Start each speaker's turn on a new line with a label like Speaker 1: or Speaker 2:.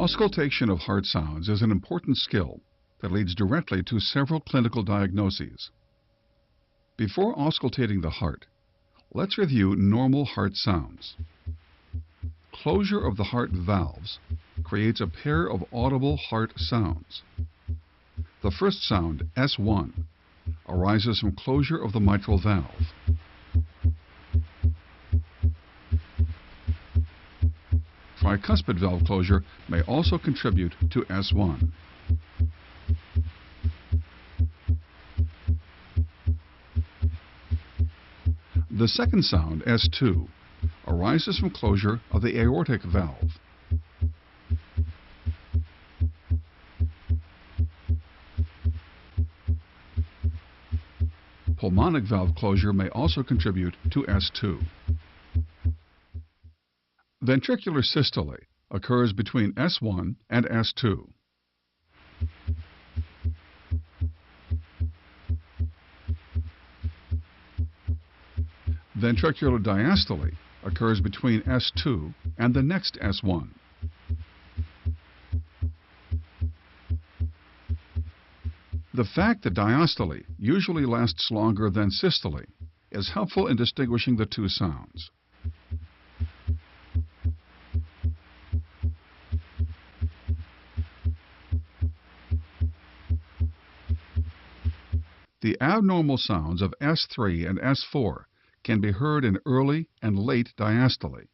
Speaker 1: Auscultation of heart sounds is an important skill that leads directly to several clinical diagnoses. Before auscultating the heart, let's review normal heart sounds. Closure of the heart valves creates a pair of audible heart sounds. The first sound, S1, arises from closure of the mitral valve. Tricuspid valve closure may also contribute to S1. The second sound, S2, arises from closure of the aortic valve. Pulmonic valve closure may also contribute to S2. Ventricular systole occurs between S1 and S2. Ventricular diastole occurs between S2 and the next S1. The fact that diastole usually lasts longer than systole is helpful in distinguishing the two sounds. The abnormal sounds of S3 and S4 can be heard in early and late diastole.